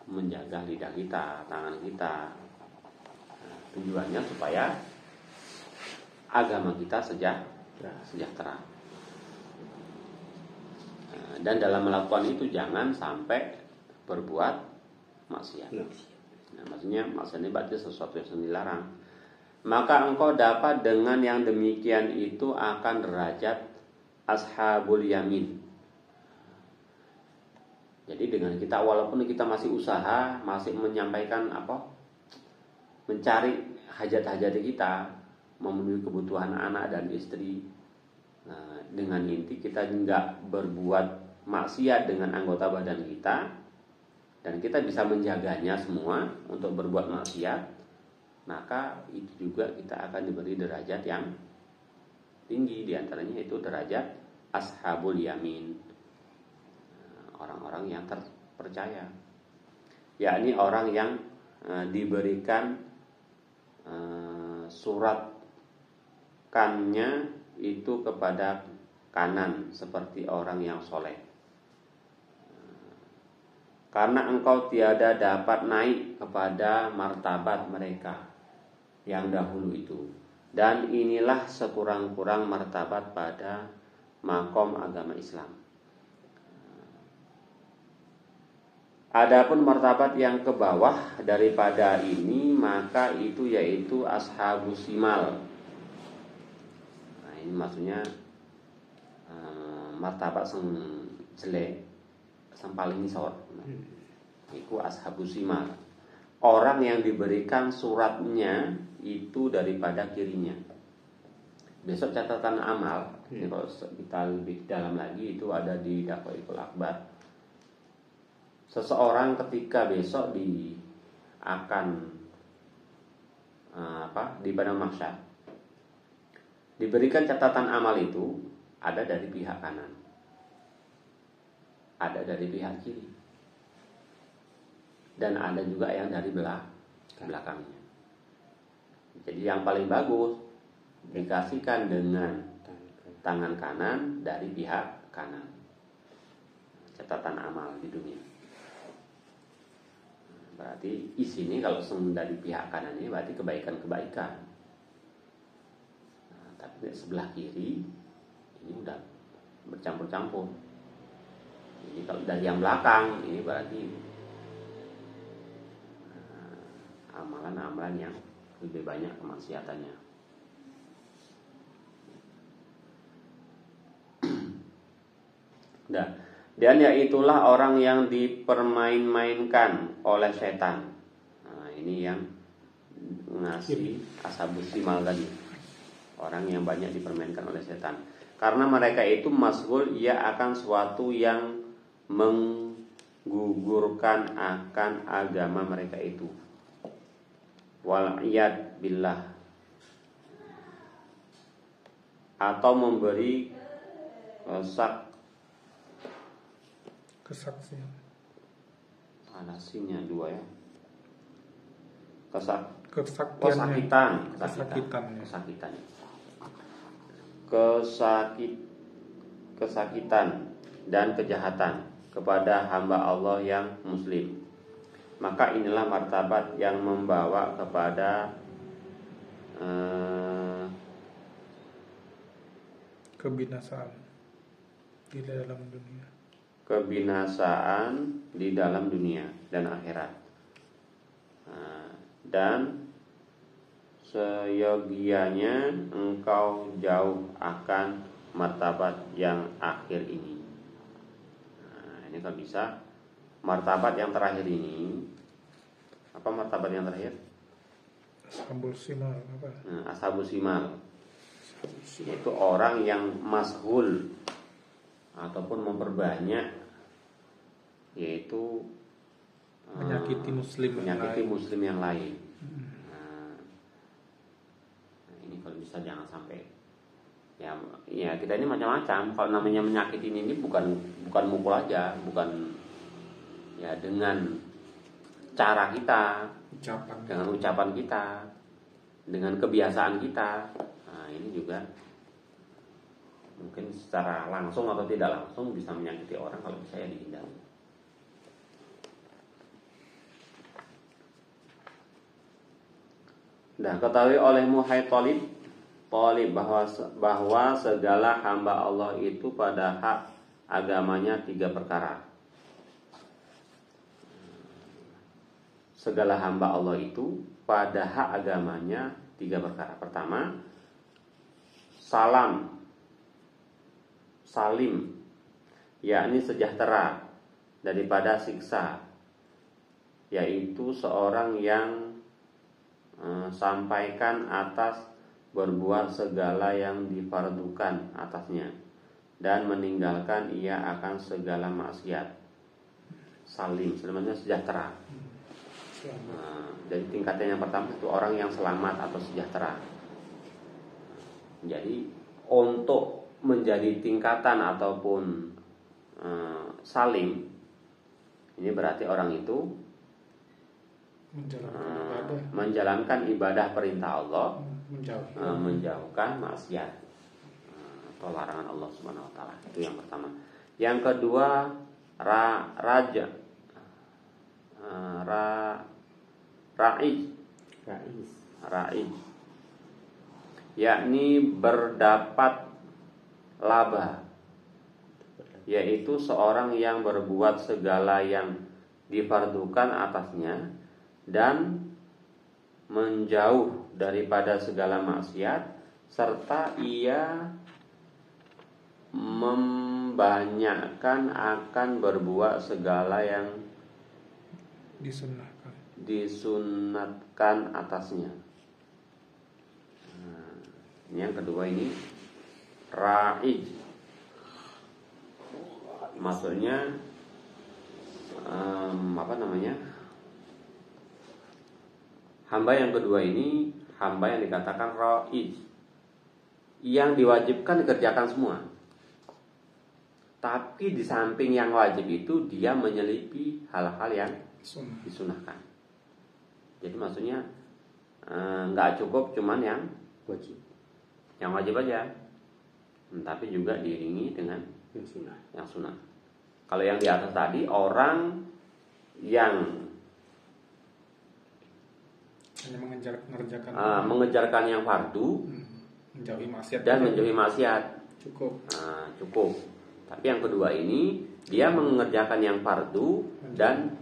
menjaga lidah kita, tangan kita. Tujuannya supaya agama kita sejahtera. Dan dalam melakukan itu jangan sampai berbuat maksiat. Maksudnya ini berarti sesuatu yang dilarang. Maka engkau dapat dengan yang demikian itu akan derajat ashabul yamin. Jadi dengan kita walaupun kita masih usaha, masih menyampaikan mencari hajat-hajat kita, memenuhi kebutuhan anak dan istri, dengan inti kita enggak berbuat maksiat dengan anggota badan kita, dan kita bisa menjaganya semua untuk berbuat maksiat, maka itu juga kita akan diberi derajat yang tinggi. Di antaranya itu derajat ashabul yamin, orang-orang yang terpercaya, yakni orang yang diberikan suratkannya itu kepada kanan seperti orang yang soleh. Karena engkau tiada dapat naik kepada martabat mereka yang dahulu itu, dan inilah sekurang-kurang martabat pada makom agama Islam. Adapun martabat yang ke bawah daripada ini, maka itu yaitu ashabus simal. Nah, ini maksudnya martabat yang jelek, yang paling nisor. Itu ashabus simal. Orang yang diberikan suratnya itu daripada kirinya. Besok catatan amal, ini kalau kita lebih dalam lagi itu ada di Daqaiqul Akbar. Seseorang ketika besok akan di padang mahsyar, diberikan catatan amal itu ada dari pihak kanan, ada dari pihak kiri, dan ada juga yang dari belakangnya. Jadi yang paling bagus dikasihkan dengan tangan kanan dari pihak kanan, catatan amal di dunia. Berarti isinya kalau dari pihak kanan ini berarti kebaikan-kebaikan. Nah, tapi sebelah kiri ini udah bercampur-campur. Ini kalau dari yang belakang ini berarti amalan-amalan yang lebih banyak kemaksiatannya. Dan yaitulah orang yang dipermain-mainkan oleh setan. Nah, ini yang ngasih ashabus simal tadi. Orang yang banyak dipermainkan oleh setan. Karena mereka itu masghul ia akan suatu yang menggugurkan akan agama mereka itu. Wal'iyad billah. Atau memberi kesaksian. Anasinya dua ya. Kesakitan dan kejahatan kepada hamba Allah yang muslim. Maka inilah martabat yang membawa kepada kebinasaan di dalam dunia. Kebinasaan di dalam dunia dan akhirat. Dan seyogianya engkau jauh akan martabat yang akhir ini. Ini kalau bisa martabat yang terakhir ini. Apa martabat yang terakhir? Ashabul simal apa? Ashabus simal. Yaitu orang yang mashghul ataupun memperbanyak, yaitu menyakiti muslim yang lain. Nah, ini kalau bisa jangan sampai. Ya kita ini macam-macam. Kalau namanya menyakiti ini bukan mukul aja, bukan ya dengan cara kita, dengan ucapan kita, dengan kebiasaan kita. Nah, ini juga mungkin secara langsung atau tidak langsung bisa menyakiti orang, kalau bisa ya dihindari. Nah, ketahui olehmu hai Talib bahwa segala hamba Allah itu pada hak agamanya 3 perkara. Segala hamba Allah itu pada hak agamanya 3 perkara. Pertama, salim, yakni sejahtera daripada siksa, yaitu seorang yang sampaikan atas berbuat segala yang difardukan atasnya dan meninggalkan ia akan segala maksiat. Salim, sebenarnya sejahtera. Jadi tingkatnya yang pertama itu orang yang selamat atau sejahtera. Jadi untuk menjadi tingkatan ataupun salim, ini berarti orang itu menjalankan ibadah perintah Allah, menjauhkan maksiat atau larangan Allah Subhanahu wa taala. Itu yang pertama. Yang kedua, ra'i, yakni berdapat laba, yaitu seorang yang berbuat segala yang difardukan atasnya dan menjauh daripada segala maksiat, serta ia membanyakkan akan berbuat segala yang disunatkan atasnya. Ini yang kedua, ini ra'ij, maksudnya Hamba yang kedua ini hamba yang dikatakan ra'ij, yang diwajibkan dikerjakan semua. Tapi di samping yang wajib itu dia menyelipi hal-hal yang disunahkan. Jadi maksudnya nggak cukup cuman yang wajib aja, tapi juga diiringi dengan yang sunnah. Kalau yang di atas tadi orang yang hanya mengejarkan yang fardu, menjauhi maksiat dan menjauhi maksiat cukup. Tapi yang kedua ini dia mengerjakan yang fardu dan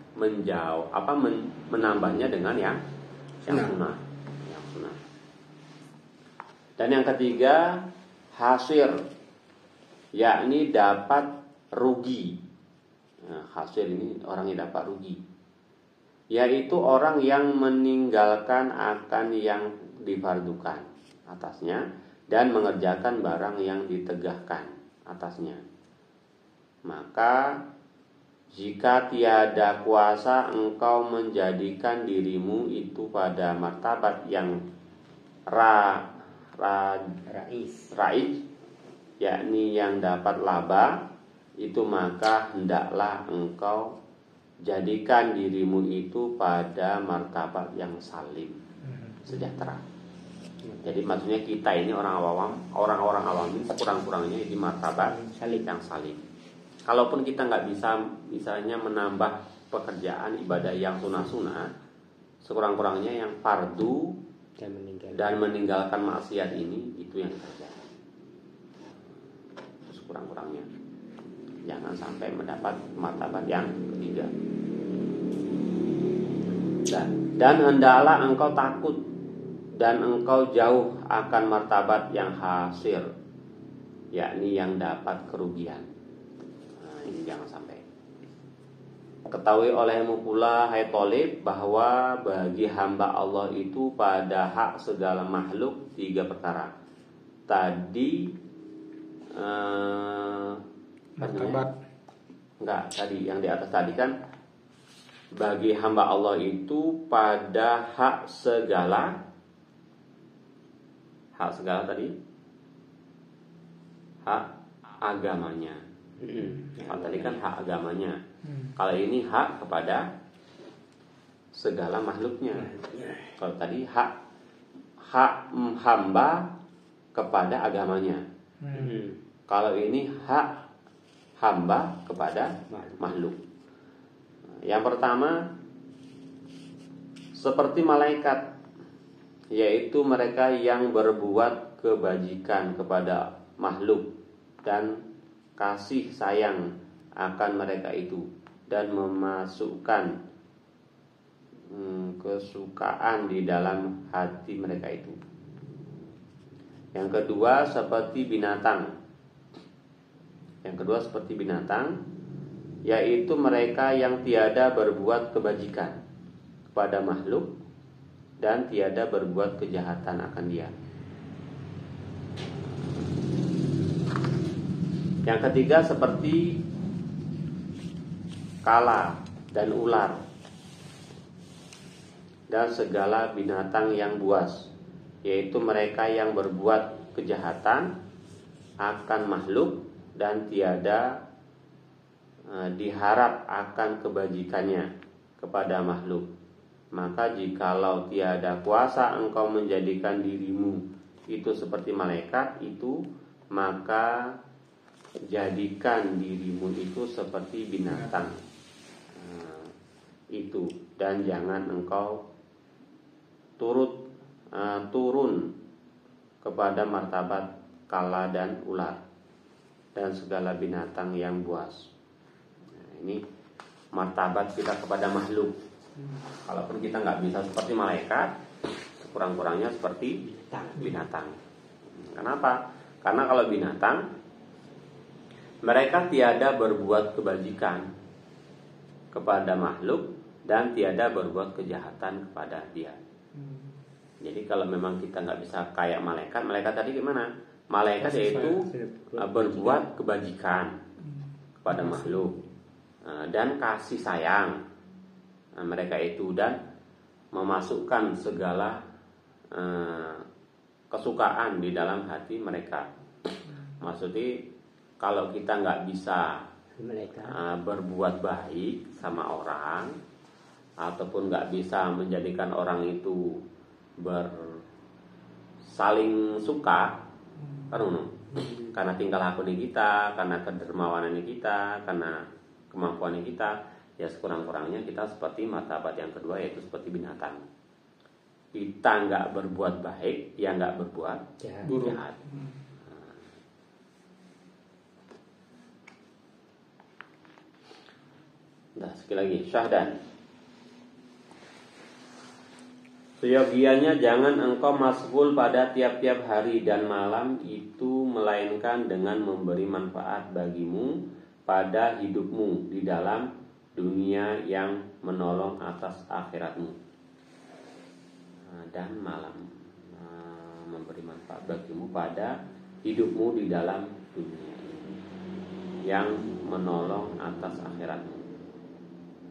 menambahnya dengan yang sunnah. Dan yang ketiga hasir, yakni dapat rugi. Hasir ini orang yang dapat rugi, yaitu orang yang meninggalkan akan yang difardukan atasnya dan mengerjakan barang yang ditegahkan atasnya. Maka jika tiada kuasa engkau menjadikan dirimu itu pada martabat yang raij, yakni yang dapat laba, itu maka hendaklah engkau jadikan dirimu itu pada martabat yang salim, sejahtera. Jadi maksudnya kita ini orang-orang awam ini kurang-kurangnya di martabat yang salim. Kalaupun kita nggak bisa misalnya menambah pekerjaan ibadah yang sunnah-sunnah, sekurang-kurangnya yang fardu dan meninggalkan maksiat ini itu yang dikerjakan. Sekurang-kurangnya jangan sampai mendapat martabat yang ketiga. Dan hendaklah engkau takut dan engkau jauh akan martabat yang hasir, yakni yang dapat kerugian. Ini jangan sampai. Ketahui olehmu pula hai Thalib bahwa bagi hamba Allah itu pada hak segala makhluk 3 perkara. Tadi tadi yang di atas tadi kan bagi hamba Allah itu pada hak segala tadi hak agamanya. Tadi kan hak agamanya. Kalau ini hak kepada segala makhluknya. Kalau tadi hak hamba kepada agamanya. Kalau ini hak hamba kepada makhluk. Yang pertama seperti malaikat, yaitu mereka yang berbuat kebajikan kepada makhluk dan kasih sayang akan mereka itu dan memasukkan kesukaan di dalam hati mereka itu. Yang kedua seperti binatang. Yaitu mereka yang tiada berbuat kebajikan kepada makhluk dan tiada berbuat kejahatan akan dia. Yang ketiga seperti kala dan ular dan segala binatang yang buas, yaitu mereka yang berbuat kejahatan akan makhluk dan tiada diharap akan kebajikannya kepada makhluk. Maka jikalau tiada kuasa engkau menjadikan dirimu itu seperti malaikat itu, maka jadikan dirimu itu seperti binatang itu, dan jangan engkau turun kepada martabat kala dan ular dan segala binatang yang buas. Ini martabat kita kepada makhluk. Kalaupun kita nggak bisa seperti malaikat, sekurang-kurangnya seperti binatang. Kenapa? Karena kalau binatang, mereka tiada berbuat kebajikan kepada makhluk dan tiada berbuat kejahatan kepada dia. Jadi kalau memang kita nggak bisa kayak malaikat tadi gimana? Malaikat yaitu berbuat kebajikan kepada makhluk dan kasih sayang mereka itu, dan memasukkan segala kesukaan di dalam hati mereka. Maksudnya kalau kita nggak bisa berbuat baik sama orang, ataupun nggak bisa menjadikan orang itu saling suka, karena tingkah laku kita, karena kedermawanan kita, karena kemampuan kita, ya sekurang-kurangnya kita seperti martabat yang kedua, yaitu seperti binatang. Kita nggak berbuat baik, ya nggak berbuat jahat. Nah, sekali lagi, syahdan. Seyogianya jangan engkau masghul pada tiap-tiap hari dan malam itu, melainkan dengan memberi manfaat bagimu pada hidupmu di dalam dunia yang menolong atas akhiratmu. Dan malam memberi manfaat bagimu pada hidupmu di dalam dunia yang menolong atas akhiratmu.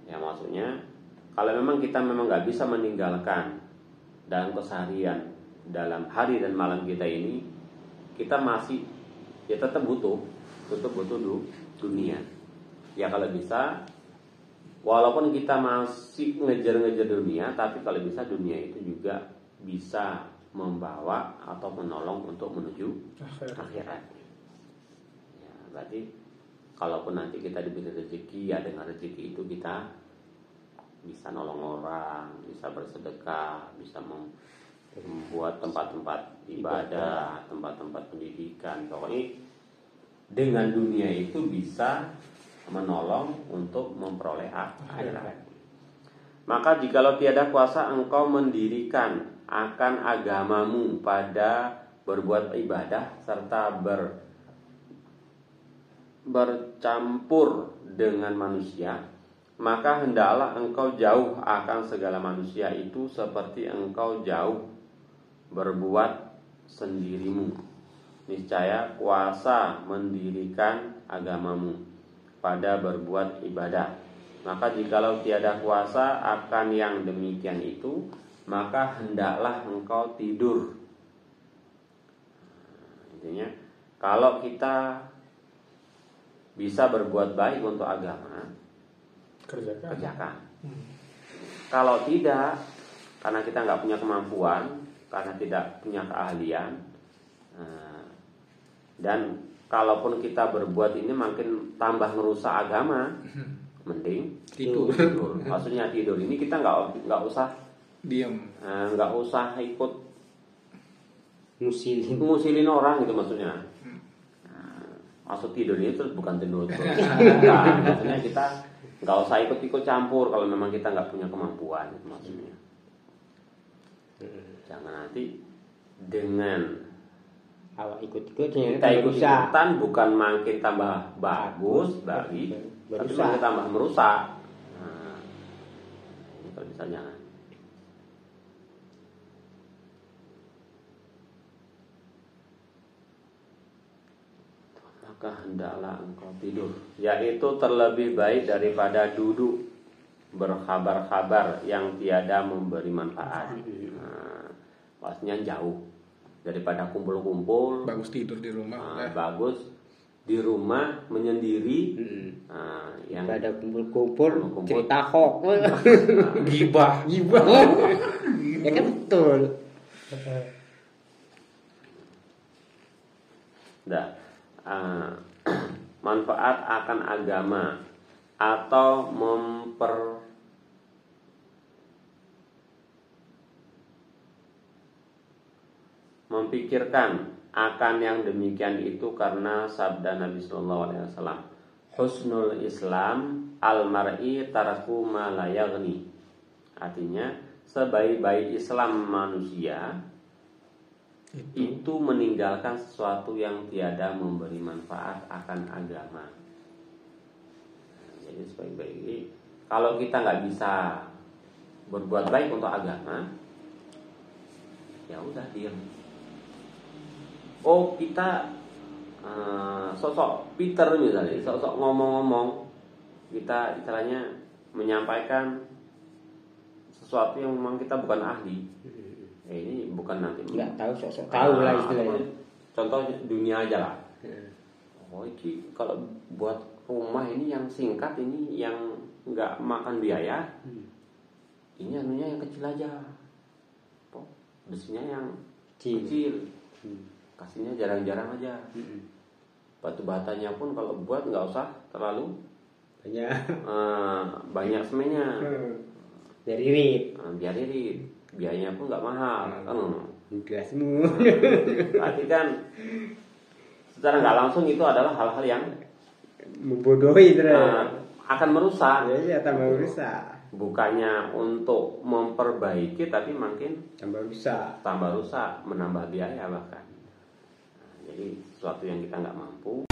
Ya, maksudnya kalau memang kita nggak bisa meninggalkan dalam keseharian, dalam hari dan malam kita ini, kita masih ya tetap butuh dunia. Ya kalau bisa, walaupun kita masih ngejar-ngejar dunia, tapi kalau bisa dunia itu juga bisa membawa atau menolong untuk menuju akhirat. Ya, berarti kalaupun nanti kita diberi rezeki, ya dengan rezeki itu kita bisa nolong orang, bisa bersedekah, bisa membuat tempat-tempat ibadah, tempat-tempat pendidikan. Pokoknya dengan dunia itu bisa menolong untuk memperoleh akhirat. Maka jikalau tiada kuasa engkau mendirikan akan agamamu pada berbuat ibadah serta bercampur dengan manusia, maka hendaklah engkau jauh akan segala manusia itu seperti engkau jauh berbuat sendirimu. Niscaya kuasa mendirikan agamamu pada berbuat ibadah. Maka jikalau tiada kuasa akan yang demikian itu, maka hendaklah engkau tidur. Intinya, kalau kita bisa berbuat baik untuk agama, kerjakan. Kalau tidak, karena kita nggak punya kemampuan, karena tidak punya keahlian, dan kalaupun kita berbuat ini makin tambah merusak agama, mending tidur. Maksudnya tidur ini kita nggak usah diam, nggak usah ikut ngusilin orang gitu maksudnya. Maksud tidur itu bukan tidur terus. Nah, maksudnya kita nggak usah ikut campur kalau memang kita nggak punya kemampuan, itu maksudnya. Jangan nanti dengan kita ikut-ikutan bukan makin tambah bagus tapi makin tambah merusak. Nah, ini kalau bisa jangan. Maka hendaklah engkau tidur, yaitu terlebih baik daripada duduk berkabar-kabar yang tiada memberi manfaat. Maksudnya jauh daripada kumpul-kumpul. Bagus tidur di rumah. Bagus di rumah menyendiri. Yang pada kumpul-kumpul cerita hoax, gibah. Ya kan betul. Manfaat akan agama atau memikirkan akan yang demikian itu karena sabda Nabi Sallallahu Alaihi Wasallam, husnul Islam al-mar'i taraku ma la yaghni. Artinya sebaik-baik Islam manusia itu meninggalkan sesuatu yang tiada memberi manfaat akan agama. Jadi sebaik-baik, kalau kita nggak bisa berbuat baik untuk agama, ya udah diam. Oh, kita sosok Peter misalnya, sosok ngomong-ngomong, kita istilahnya menyampaikan sesuatu yang memang kita bukan ahli. Ini bukan nanti nggak tahu, sok-sok tahu lah istilahnya. Contoh dunia aja lah. Oh ini kalau buat rumah ini yang singkat, ini yang nggak makan biaya, ini anunya yang kecil aja, besinya yang kecil. Kasihnya jarang-jarang aja. Batu batanya pun kalau buat nggak usah terlalu banyak semennya. Biar irit. Biar irit. Biayanya pun nggak mahal. Gasmu. Berarti kan secara nggak langsung itu adalah hal-hal yang membodohi akan merusak. Iya, tambah merusak. Bukannya untuk memperbaiki, tapi makin tambah rusak, menambah biaya bahkan. Jadi sesuatu yang kita nggak mampu.